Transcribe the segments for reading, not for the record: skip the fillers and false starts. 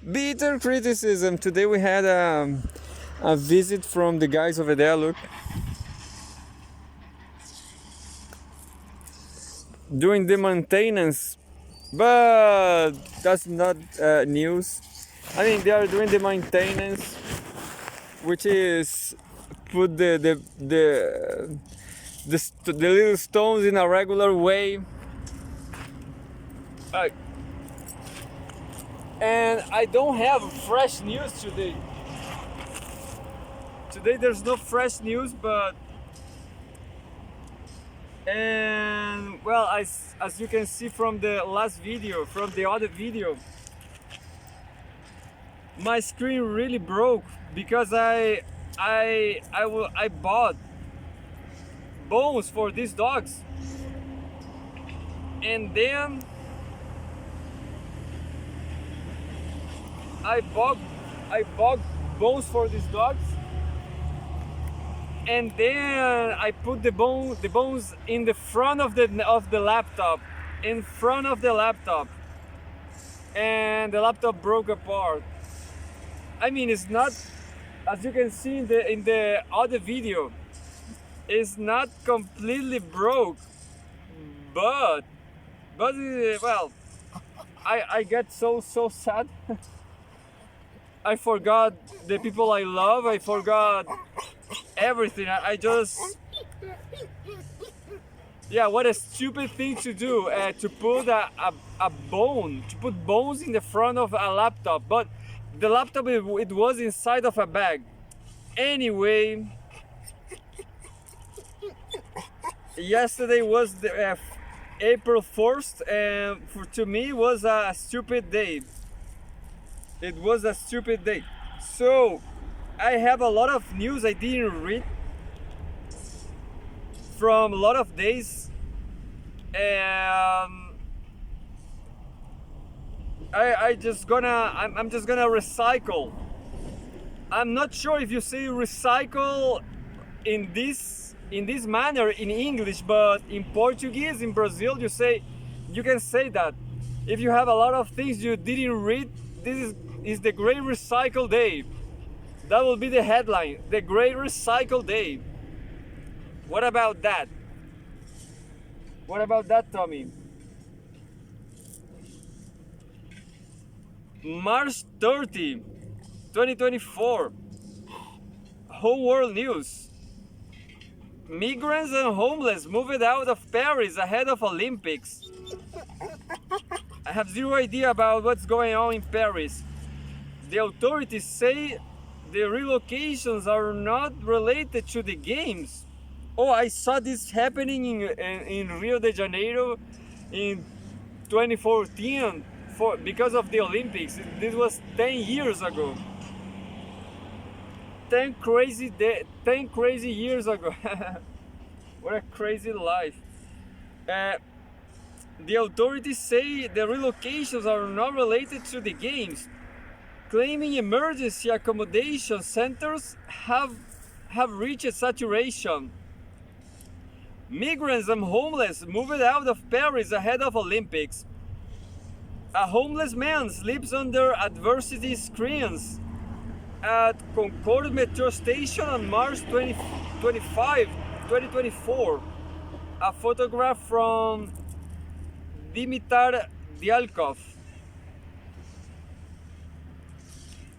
Bitter criticism. Today we had a visit from the guys over there. Look, doing the maintenance, but that's not news. I mean, they are doing the maintenance, which is put the little stones in a regular way. And I don't have fresh news today. Today there's no fresh news, but and well, as you can see from the last video, from the other video, my screen really broke because I bought bones for these dogs, and then I bought bones for these dogs, and then I put the bones in the front of the laptop, in front of the laptop, and the laptop broke apart. I mean, it's not, as you can see in the other video, it's not completely broke, but well, I get so sad. I forgot the people I love. I forgot everything. I just, yeah, what a stupid thing to do, to put to put bones in the front of a laptop. But the laptop, it was inside of a bag. Anyway, yesterday was the April 1st, and to me it was a stupid day. It was a stupid day. So I have a lot of news I didn't read from a lot of days, and I'm just gonna recycle. I'm not sure if you say recycle in this manner in English, but in Portuguese, in Brazil, you can say that. If you have a lot of things you didn't read, this is the Great Recycle Day. That will be the headline, the Great Recycle Day. What about that? What about that, Tommy? March 30, 2024. Whole world news. Migrants and homeless moved out of Paris ahead of Olympics. I have zero idea about what's going on in Paris. The authorities say the relocations are not related to the games. Oh, I saw this happening in Rio de Janeiro in 2014 because of the Olympics. This was 10 years ago. 10 crazy years ago. What a crazy life. The authorities say the relocations are not related to the games, claiming emergency accommodation centers have reached saturation. Migrants and homeless moved out of Paris ahead of Olympics. A homeless man sleeps under adversity screens at Concorde metro station on March 25, 2024. A photograph from Dimitar Dialkov.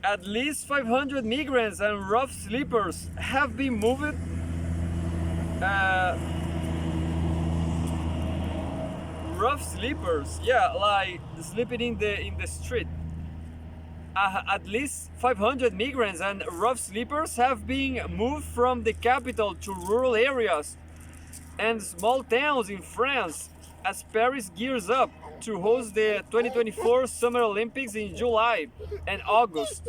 At least 500 migrants and rough sleepers have been moved. Rough sleepers, yeah, like sleeping in the street. At least 500 migrants and rough sleepers have been moved from the capital to rural areas and small towns in France as Paris gears up to host the 2024 Summer Olympics in July and August.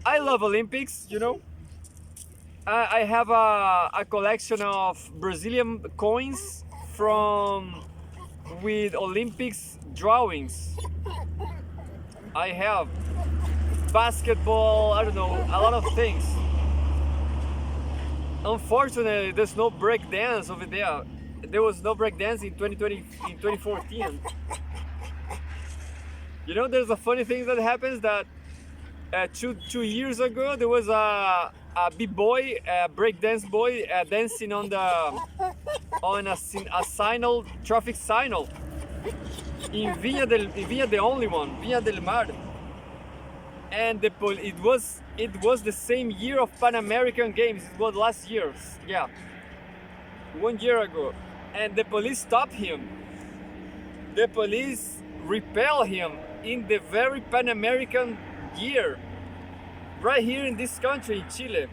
I love Olympics, you know. I have a collection of Brazilian coins with Olympics drawings. I have basketball, I don't know, a lot of things. Unfortunately, there's no break dance over there. There was no break dance in 2014. You know, there's a funny thing that happens that two years ago there was a b-boy, a breakdance boy, dancing on a signal, traffic signal in Viña the only one, Viña del Mar, and it was the same year of Pan American Games. It was last year, yeah, 1 year ago, and the police stopped him. The police repel him in the very Pan American year, right here in this country, in Chile.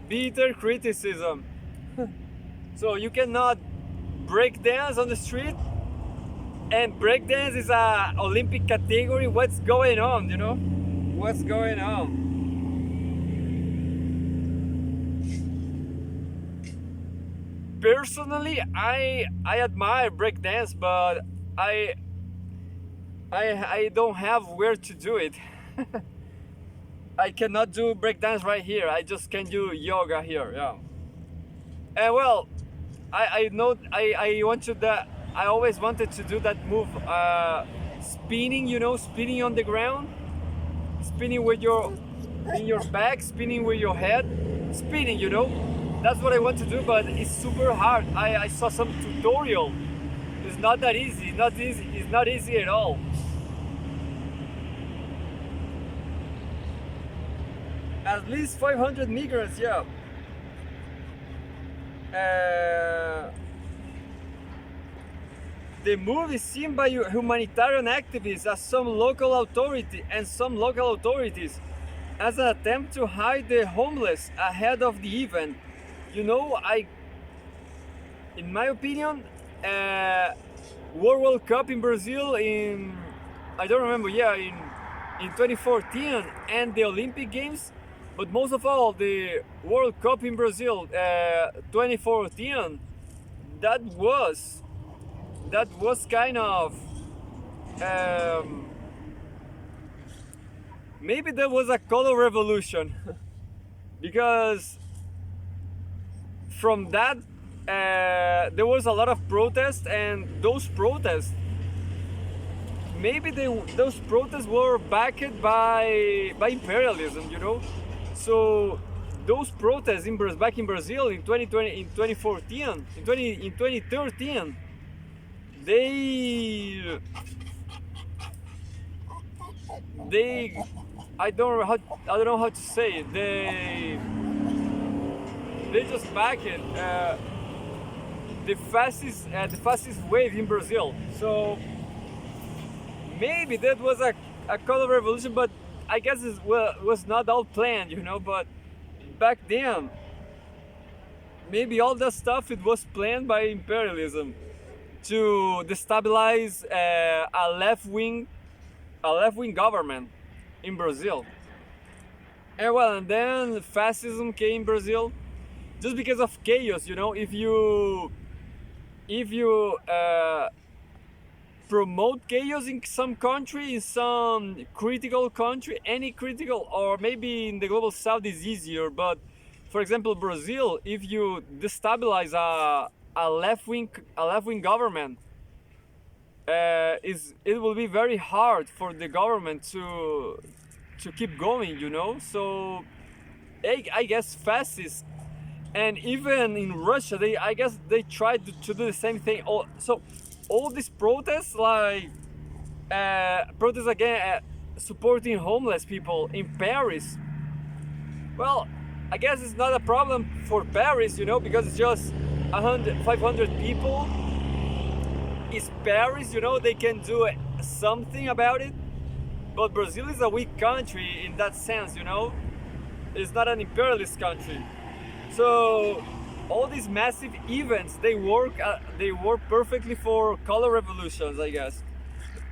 Bitter criticism. So you cannot break dance on the street, and break dance is a Olympic category. What's going on, you know? What's going on? Personally, I admire breakdance, but I don't have where to do it. I cannot do breakdance right here. I just can do yoga here. Yeah. And well, I know I always wanted to do that move, spinning. You know, spinning on the ground, spinning with in your back, spinning with your head, spinning. You know, that's what I want to do, but it's super hard. I saw some tutorial. It's not that easy. It's not easy at all. At least 500 migrants, yeah. The move is seen by humanitarian activists as some local authorities as an attempt to hide the homeless ahead of the event. You know, in my opinion, World Cup in Brazil I don't remember, yeah, in 2014, and the Olympic Games, but most of all the World Cup in Brazil 2014, that was kind of maybe there was a color revolution because from that there was a lot of protests, and those protests were backed by imperialism, you know. So those protests back in Brazil in 2020, in 2014, in 2013, they I don't know how to say it. They just backed the fascist wave in Brazil. So maybe that was a color revolution, but I guess it was not all planned, you know. But back then, maybe all that stuff, it was planned by imperialism to destabilize a left-wing government in Brazil. And then fascism came in Brazil just because of chaos, you know. If you promote chaos in some country, in some critical country, any critical, or maybe in the global south is easier, but for example Brazil, if you destabilize a left-wing government, it will be very hard for the government to keep going, you know. So I guess fascists, and even in Russia, I guess they tried to do the same thing. So all these protests, like protests again supporting homeless people in Paris. Well, I guess it's not a problem for Paris, you know, because it's just 500 people. It's Paris, you know, they can do something about it. But Brazil is a weak country in that sense, you know. It's not an imperialist country. So all these massive events, they work perfectly for color revolutions, I guess.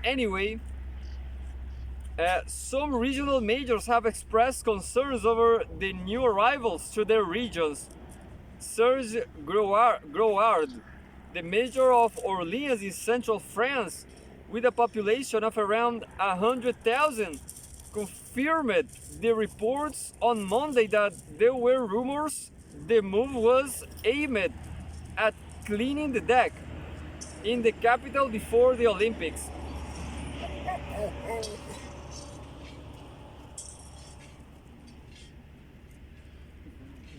Anyway, some regional majors have expressed concerns over the new arrivals to their regions. Serge Grouard, the mayor of Orleans in central France, with a population of around 100,000, confirmed the reports on Monday that there were rumors the move was aimed at cleaning the deck in the capital before the Olympics.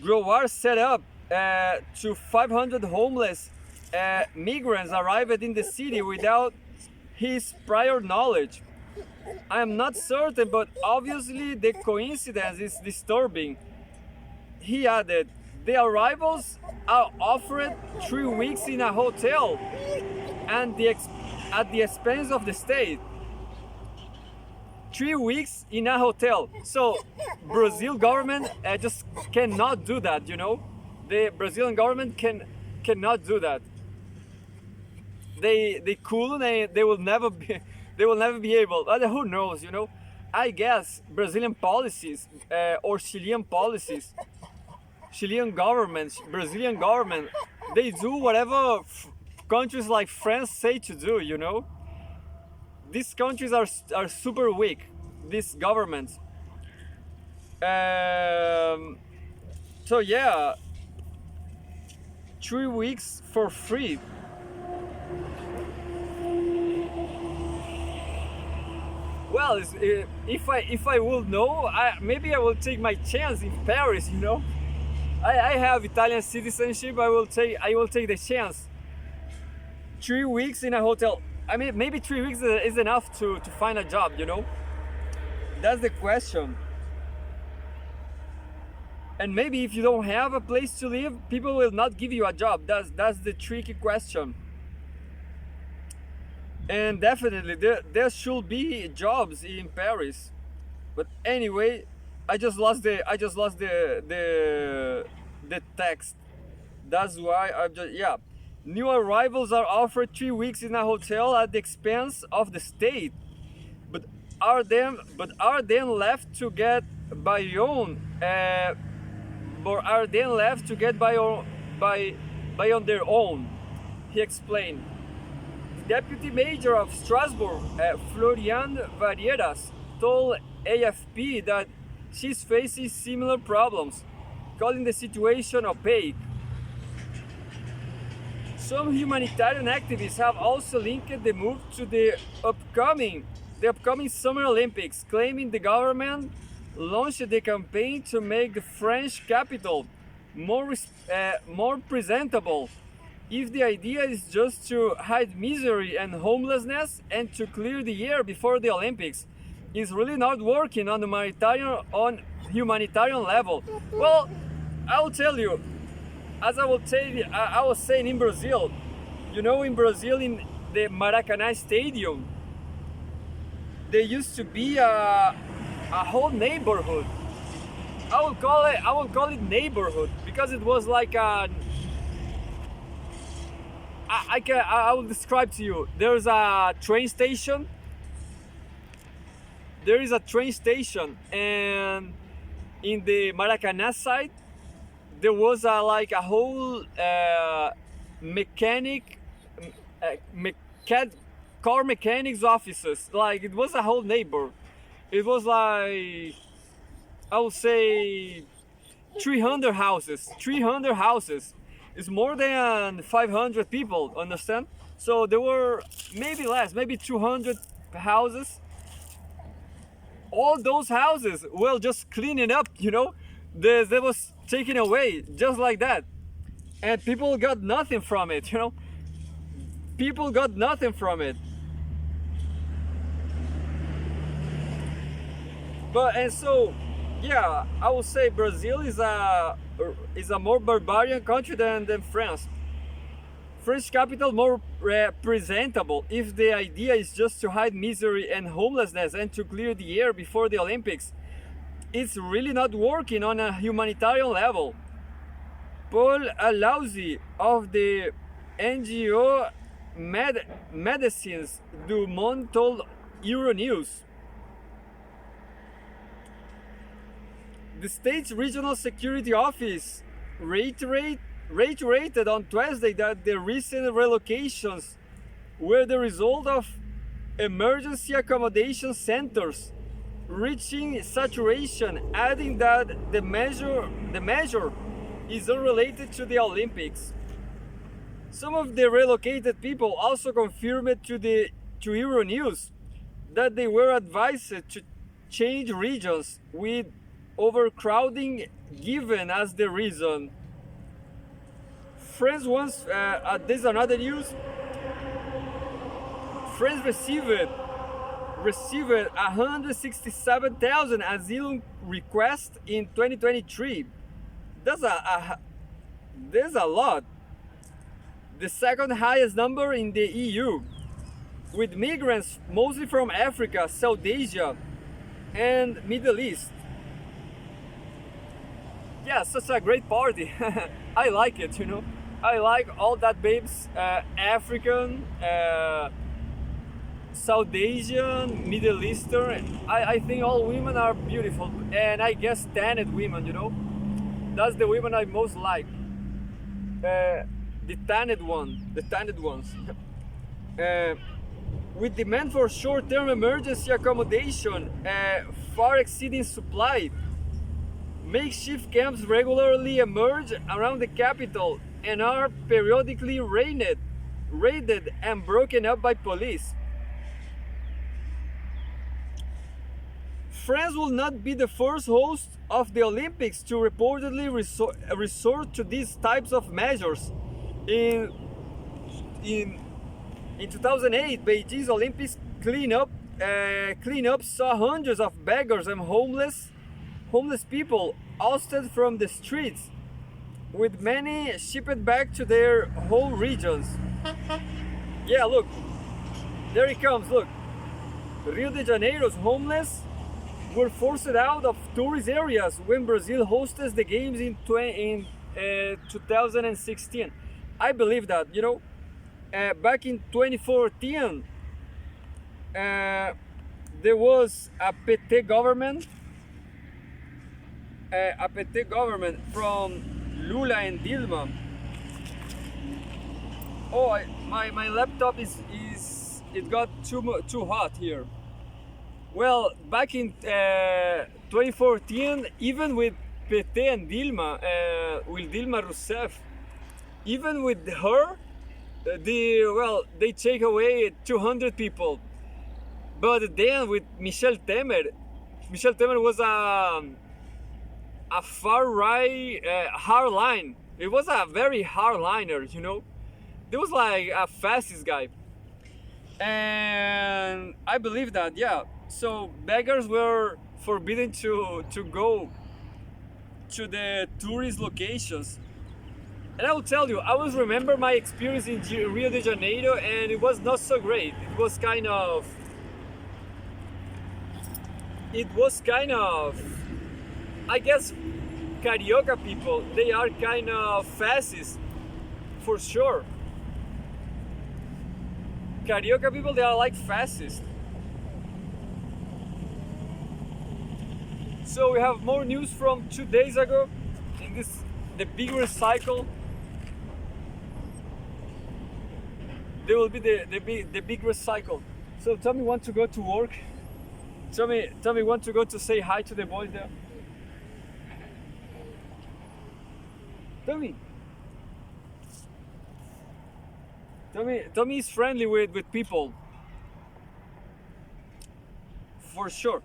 Groar set up to 500 homeless migrants arrived in the city without his prior knowledge. I am not certain, but obviously the coincidence is disturbing. He added, the arrivals are offered 3 weeks in a hotel and at the expense of the state. 3 weeks in a hotel. So Brazil government just cannot do that, you know. The Brazilian government cannot do that. They could, they will never be able. Who knows, you know? I guess Brazilian policies or Chilean policies, Chilean governments, Brazilian government, they do whatever countries like France say to do, you know. These countries are super weak, these governments. So yeah, 3 weeks for free. Well, if I will know, maybe I will take my chance in Paris, you know. I have Italian citizenship. I will take the chance. 3 weeks in a hotel. I mean, maybe 3 weeks is enough to find a job, you know? That's the question. And maybe if you don't have a place to live, people will not give you a job. That's the tricky question. And definitely there should be jobs in Paris. But anyway, I just lost the text. That's why yeah. New arrivals are offered 3 weeks in a hotel at the expense of the state, but are then left to get by on their own. He explained. The deputy mayor of Strasbourg, Florian Varieras, told AFP that she's facing similar problems, calling the situation opaque. Some humanitarian activists have also linked the move to the upcoming Summer Olympics, claiming the government launched the campaign to make the French capital more presentable. If the idea is just to hide misery and homelessness and to clear the air before the Olympics, it's really not working on humanitarian level. Well, I will tell you. As I was saying in Brazil, you know, in Brazil, in the Maracanã Stadium, there used to be a whole neighborhood. I will call it neighborhood because it was like I will describe to you. There's a train station. There is a train station, and in the Maracanã side, there was a whole car mechanics offices. Like, it was a whole neighbor. It was like, I would say 300 houses. 300 houses. It's more than 500 people, understand? So there were maybe less, maybe 200 houses. All those houses were just cleaning up, you know? They was taken away just like that, and people got nothing from it, you know. People got nothing from it. And so yeah, I would say Brazil is a more barbarian country than France. French capital more presentable. If the idea is just to hide misery and homelessness and to clear the air before the Olympics, it's really not working on a humanitarian level. Paul Alausi of the NGO Medicines du Monde told Euronews. The state's regional security office reiterated on Tuesday that the recent relocations were the result of emergency accommodation centers reaching saturation, adding that the measure is unrelated to the Olympics. Some of the relocated people also confirmed to Euronews that they were advised to change regions with overcrowding given as the reason. France once, this is another news, France received 167,000 asylum requests in 2023. That's a lot. The second highest number in the EU, with migrants mostly from Africa, South Asia, and Middle East. Yeah, such a great party. I like it, you know. I like all that babes, African, South Asian, Middle Eastern. I think all women are beautiful, and I guess tanned women, you know. That's the women I most like. The tanned ones. With demand for short-term emergency accommodation far exceeding supply, makeshift camps regularly emerge around the capital and are periodically raided and broken up by police. France will not be the first host of the Olympics to reportedly resort to these types of measures. In 2008, Beijing's Olympics cleanup saw hundreds of beggars and homeless people ousted from the streets, with many shipped back to their home regions. Yeah, look, there he comes, look. Rio de Janeiro's homeless were forced out of tourist areas when Brazil hosted the games in 2016. I believe that, you know, back in 2014, there was a PT government from Lula and Dilma. Oh, my laptop it got too hot here. Well, back in 2014, even with PT and Dilma, with Dilma Rousseff, even with her, they take away 200 people. But then with Michel Temer was a far right hardline. It was a very hardliner, you know. It was like a fascist guy, and I believe that, yeah. So beggars were forbidden to go to the tourist locations. And I will tell you, I always remember my experience in Rio de Janeiro, and it was not so great. It was kind of, I guess, Carioca people, they are kind of fascist, for sure. Carioca people, they are like fascist. So we have more news from 2 days ago in the big recycle. There will be the big recycle. So Tommy want to go to work. Tommy want to go to say hi to the boys there. Tommy is friendly with people, for sure.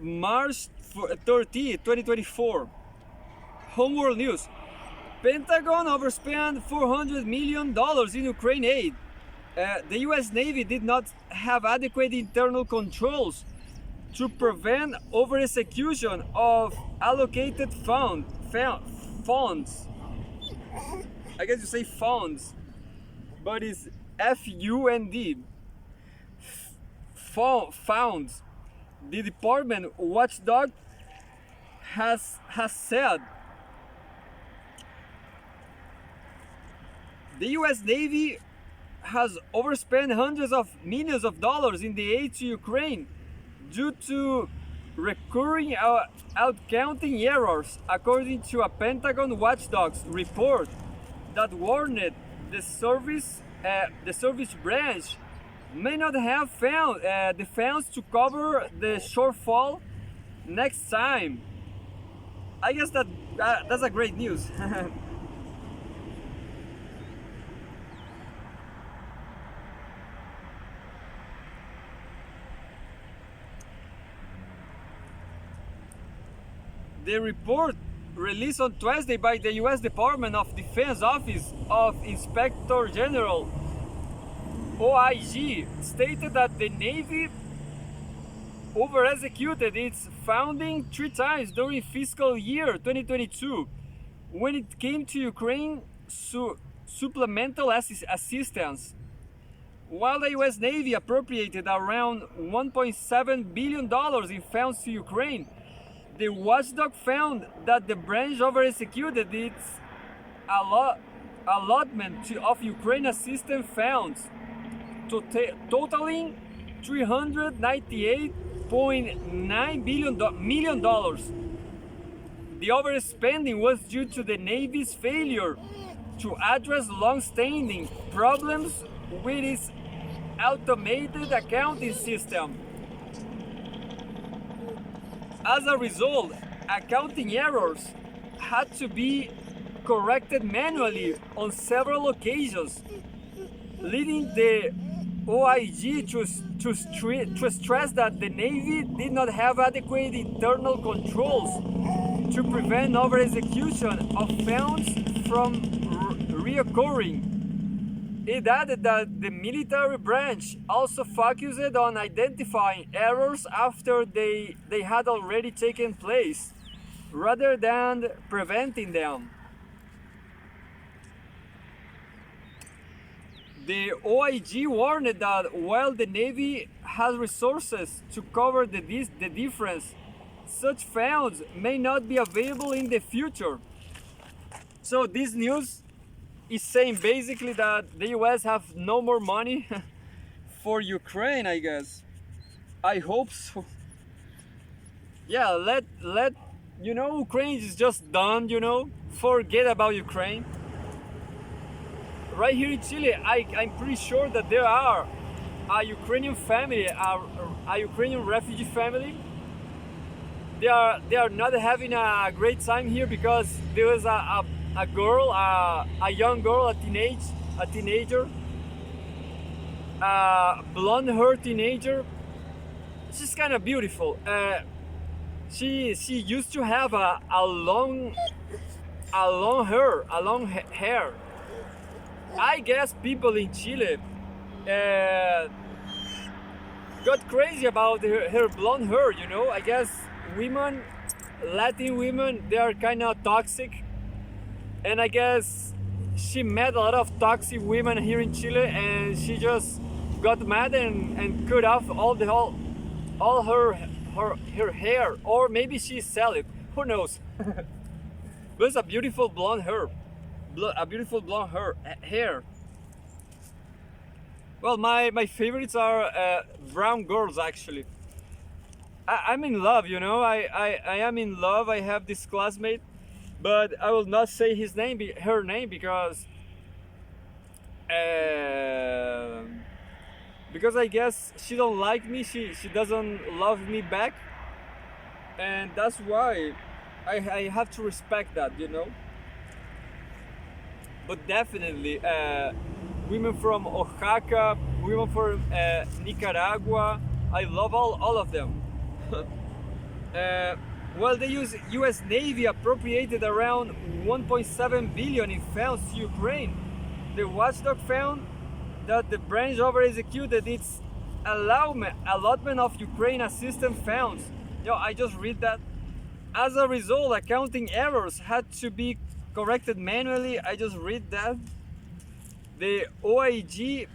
March 30, 2024. Homeworld News. Pentagon overspent $400 million in Ukraine aid. The US Navy did not have adequate internal controls to prevent over-execution of allocated funds. I guess you say funds, but it's F-U-N-D. Funds. The department watchdog has said the US Navy has overspent hundreds of millions of dollars in the aid to Ukraine due to recurring outcounting errors, according to a Pentagon watchdog's report that warned the service branch may not have found the funds to cover the shortfall next time. I guess that's a great news. The report released on Tuesday by the US Department of Defense Office of Inspector General OIG stated that the Navy over-executed its funding 3 times during fiscal year 2022 when it came to Ukraine supplemental assistance. While the US Navy appropriated around $1.7 billion in funds to Ukraine, the watchdog found that the branch over-executed its allotment of Ukraine assistance funds, totaling $398.9 million. The overspending was due to the Navy's failure to address long-standing problems with its automated accounting system. As a result, accounting errors had to be corrected manually on several occasions, leading the OIG to stress that the Navy did not have adequate internal controls to prevent over-execution of funds from reoccurring. It added that the military branch also focused on identifying errors after they had already taken place, rather than preventing them. The OIG warned that while the Navy has resources to cover the difference, such funds may not be available in the future. So this news is saying basically that the US have no more money for Ukraine, I guess. I hope so. Yeah, let Ukraine is just done, forget about Ukraine. Right here in Chile, I'm pretty sure that there are a Ukrainian family, a Ukrainian refugee family. They are not having a great time here because there was a girl, a young girl, a teenager, blonde hair teenager. She's kind of beautiful. She used to have a long hair. I guess people in Chile got crazy about her blonde hair. I guess Latin women, they are kind of toxic. And I guess she met a lot of toxic women here in Chile, and she just got mad and cut off all her hair, or maybe she sell it. Who knows? But it's a beautiful blonde hair, hair. Well, my favorites are brown girls actually. I'm in love, I am in love. I have this classmate. But I will not say her name because I guess she don't like me. She doesn't love me back, and that's why I have to respect that, But definitely, women from Oaxaca, women from Nicaragua, I love all of them. Well, the US Navy appropriated around $1.7 billion in funds to Ukraine. The watchdog found that the branch over-executed its allotment of Ukraine assistance funds. I just read that. As a result, accounting errors had to be corrected manually. I just read that. The OIG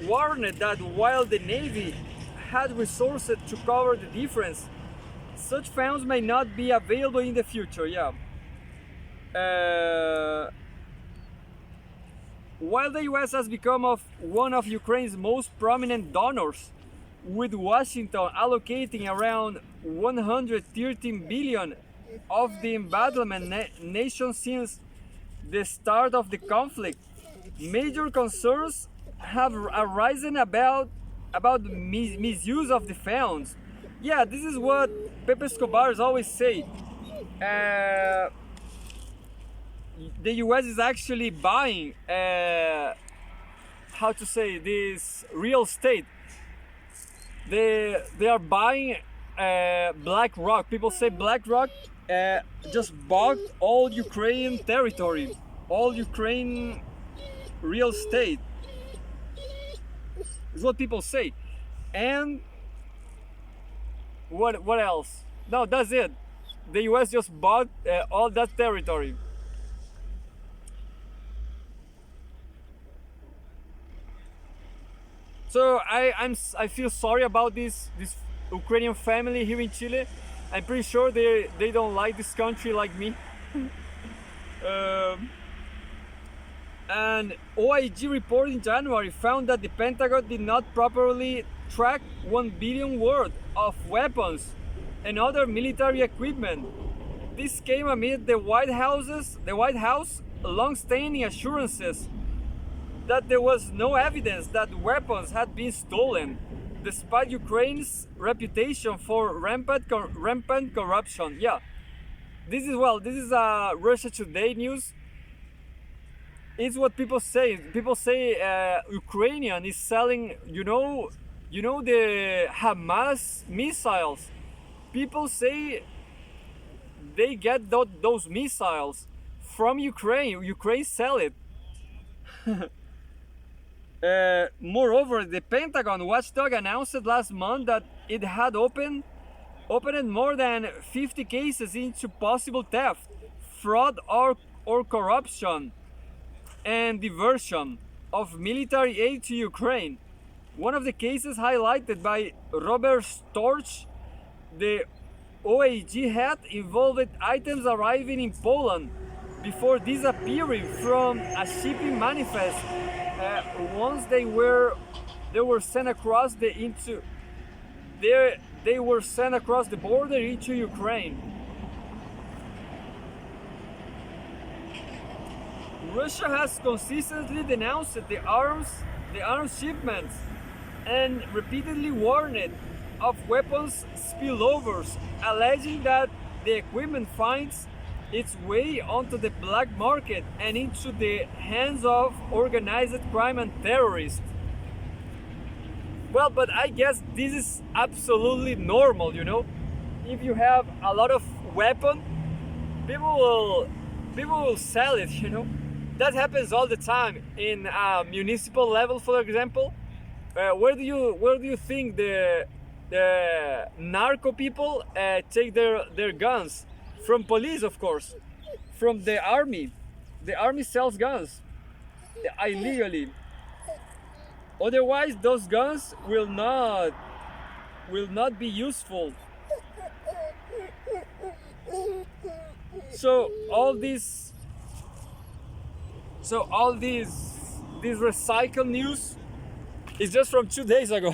warned that while the Navy had resources to cover the difference, such funds may not be available in the future. While the US has become one of Ukraine's most prominent donors, with Washington allocating around $113 billion of the embezzlement nation since the start of the conflict, major concerns have arisen about misuse of the funds. This is what Pepe Escobar always say. The US is actually buying, this real estate. They are buying BlackRock. People say BlackRock just bought all Ukrainian territory, all Ukraine real estate. Is what people say. And what else? No, that's it. The US just bought all that territory. So I feel sorry about this Ukrainian family here in Chile. I'm pretty sure they don't like this country like me. And OIG report in January found that the Pentagon did not properly track 1 billion worth of weapons and other military equipment. This came amid the White House long-standing assurances that there was no evidence that weapons had been stolen, despite Ukraine's reputation for rampant corruption. Yeah, this is Russia Today news. It's what people say. People say Ukrainian is selling, you know the Hamas missiles. People say they get those missiles from Ukraine. Ukraine sell it. Moreover, the Pentagon watchdog announced last month that it had opened more than 50 cases into possible theft, fraud, or corruption and diversion of military aid to Ukraine. One of the cases highlighted by Robert Storch, the OAG head, involved items arriving in Poland before disappearing from a shipping manifest once they were sent across the border into Ukraine. Russia has consistently denounced the arms shipments and repeatedly warned of weapons spillovers, alleging that the equipment finds its way onto the black market and into the hands of organized crime and terrorists. Well, but I guess this is absolutely normal, If you have a lot of weapon, people will sell it, That happens all the time in municipal level, for example. Where do you think the narco people take their guns? From police, of course. From the army. The army sells guns illegally. Otherwise, those guns will not be useful. So all these recycle news is just from 2 days ago.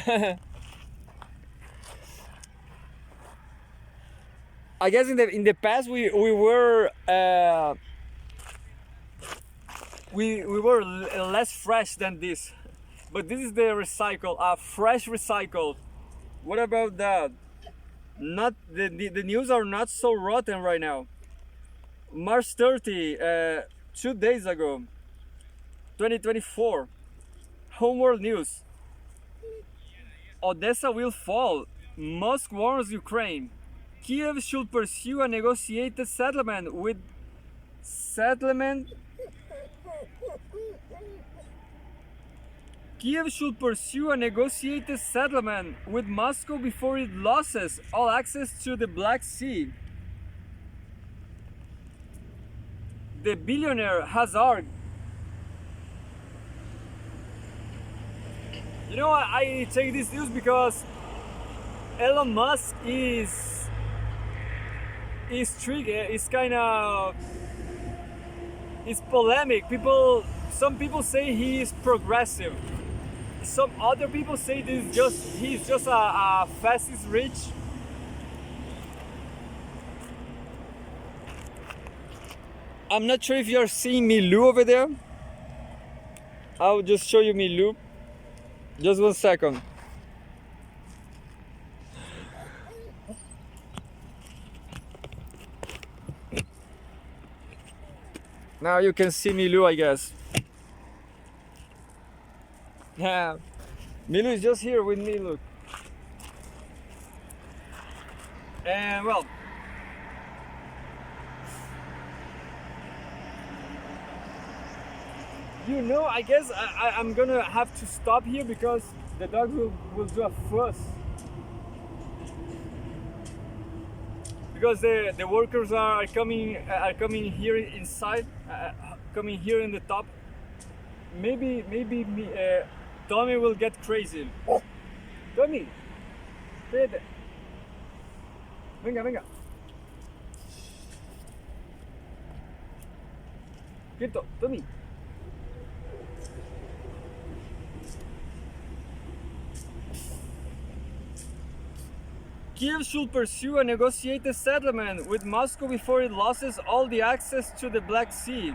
I guess in the past we were less fresh than this, but this is the fresh recycled. What about that? Not the news are not so rotten right now. March 30, 2 days ago, 2024. Homeworld news. Odessa will fall. Musk warns Ukraine. Kiev should pursue a negotiated settlement with Moscow before it loses all access to the Black Sea. The billionaire Hazard. I take this news because Elon Musk is tricky. It's kind of polemic. Some people say he is progressive. Some other people say he's just a fascist rich. I'm not sure if you're seeing Milou over there. I'll just show you Milou. Just 1 second. Now you can see Milou, I guess. Yeah, Milou is just here with me, look. And well, I guess I'm gonna have to stop here because the dog will do a fuss. Because the workers are coming here inside, coming here in the top. Maybe Tommy will get crazy. Tommy, vete. Venga. Quieto, Tommy. Kiev should pursue a negotiated settlement with Moscow before it loses all the access to the Black Sea.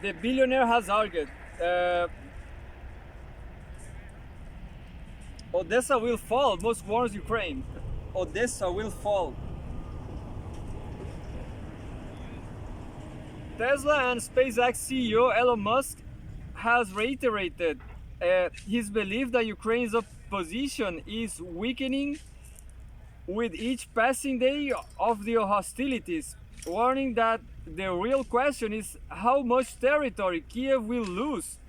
The billionaire has argued. Odessa will fall, Musk warns Ukraine. Odessa will fall. Tesla and SpaceX CEO Elon Musk has reiterated his belief that Ukraine's position is weakening with each passing day of the hostilities, warning that the real question is how much territory Kiev will lose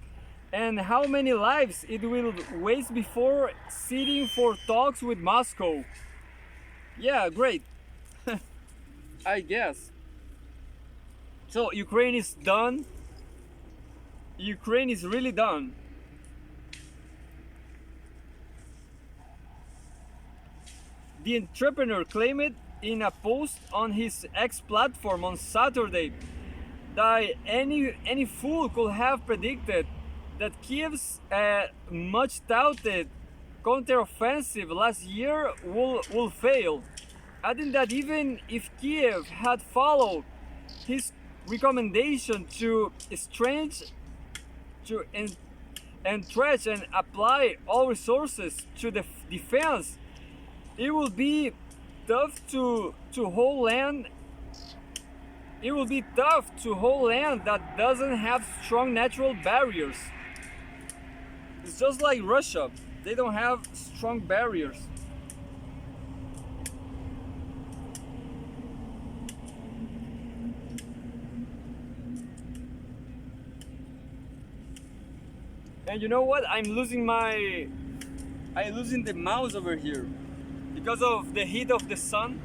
and how many lives it will waste before sitting for talks with Moscow. Yeah, great. I guess. So Ukraine is done. Ukraine is really done. The entrepreneur claimed in a post on his X platform on Saturday that any fool could have predicted that Kiev's much touted counteroffensive last year will fail, adding that even if Kiev had followed his recommendation to entrench and apply all resources to the defense, it will be tough to hold land. It will be tough to hold land that doesn't have strong natural barriers. It's just like Russia. They don't have strong barriers. And you know what? I'm losing the mouse over here because of the heat of the sun.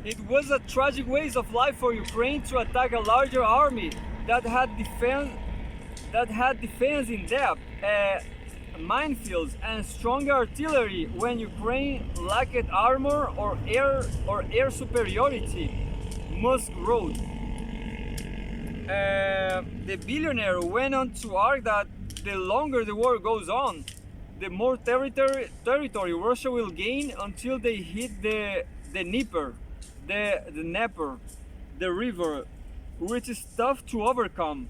It was a tragic waste of life for Ukraine to attack a larger army that had defense in depth, minefields, and stronger artillery when Ukraine lacked armor or air superiority. Musk wrote. The billionaire went on to argue that the longer the war goes on, the more territory Russia will gain until they hit the Dnieper. The river, which is tough to overcome.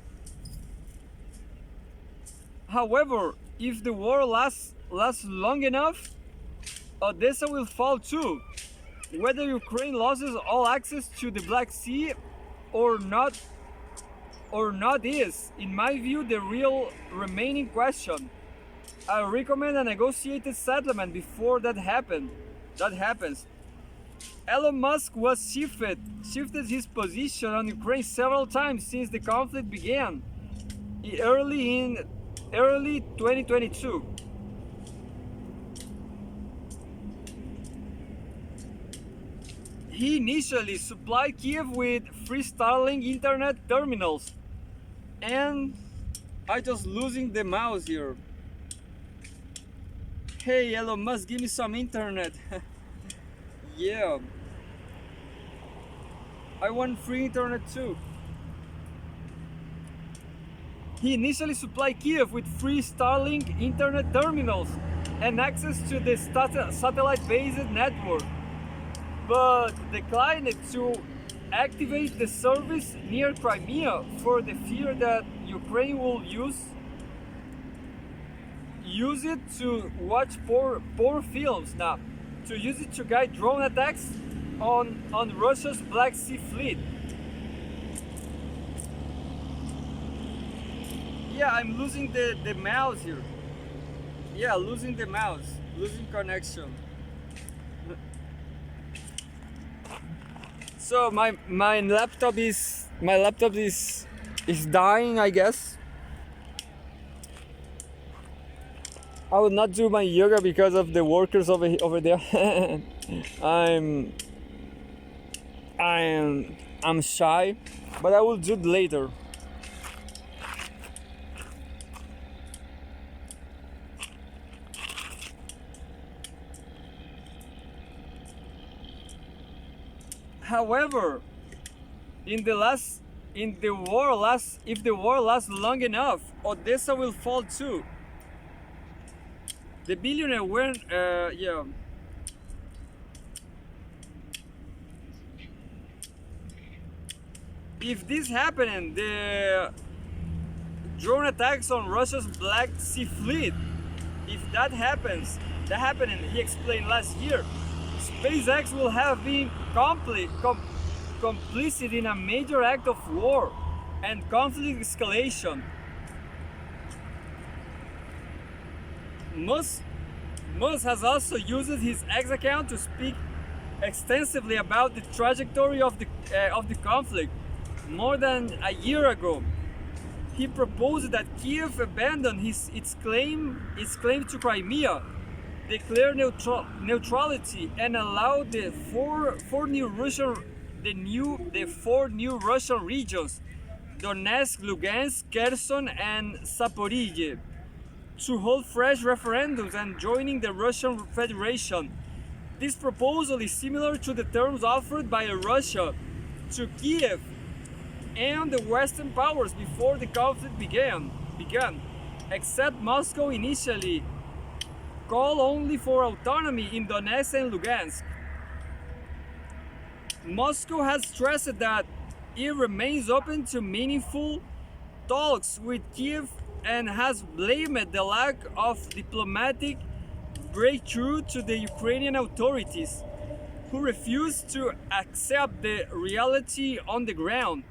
However, if the war lasts long enough, Odessa will fall too. Whether Ukraine loses all access to the Black Sea or not is, in my view, the real remaining question. I recommend a negotiated settlement before that happens. Elon Musk was shifted his position on Ukraine several times since the conflict began early 2022. He initially supplied Kiev with free Starlink internet terminals, and I just losing the mouse here. Hey Elon Musk, give me some internet. Yeah, I want free internet too. He initially supplied Kiev with free Starlink internet terminals and access to the satellite-based network, but declined to activate the service near Crimea for the fear that Ukraine will use it to watch poor films now, to use it to guide drone attacks on Russia's Black Sea Fleet. Yeah, I'm losing the mouse here. Yeah, losing the mouse, losing connection. So my laptop is dying, I guess. I will not do my yoga because of the workers over there. I'm shy, but I will do it later. However, if the war lasts long enough, Odessa will fall too. The billionaire went, yeah. If this happened, the drone attacks on Russia's Black Sea Fleet, if that happened, he explained last year, SpaceX will have been complicit in a major act of war and conflict escalation. Musk has also used his X account to speak extensively about the trajectory of the conflict. More than a year ago, he proposed that Kiev abandon its claim to Crimea, declare neutrality, and allow the four new Russian regions, Donetsk, Lugansk, Kherson, and Zaporizhzhia, to hold fresh referendums and joining the Russian Federation. This proposal is similar to the terms offered by Russia to Kiev and the Western powers before the conflict began, except Moscow initially called only for autonomy in Donetsk and Lugansk. Moscow has stressed that it remains open to meaningful talks with Kiev and has blamed the lack of diplomatic breakthrough to the Ukrainian authorities, who refuse to accept the reality on the ground.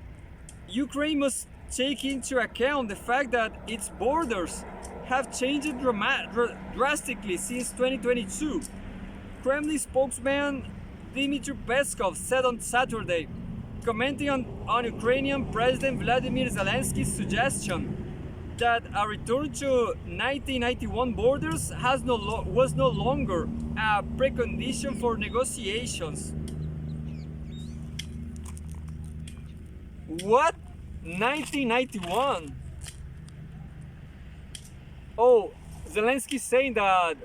Ukraine must take into account the fact that its borders have changed drastically since 2022. Kremlin spokesman Dmitry Peskov said on Saturday, commenting on Ukrainian President Vladimir Zelensky's suggestion that a return to 1991 borders was no longer a precondition for negotiations. What? 1991? Oh, Zelensky saying that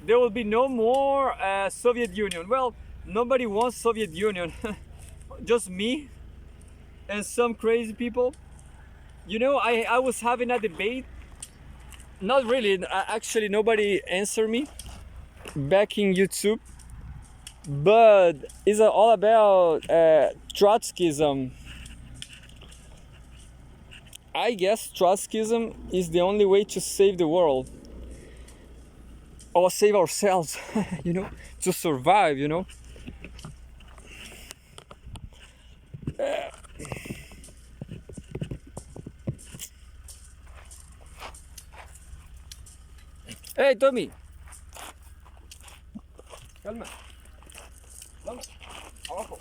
there will be no more Soviet Union. Well, nobody wants Soviet Union. Just me and some crazy people. You know, I was having a debate. Not really, actually nobody answered me back in YouTube. But it's all about Trotskyism. I guess Trotskyism is the only way to save the world. Or save ourselves, you know, to survive, you know. Hey, Tommy. Calma. Vamos. Abajo.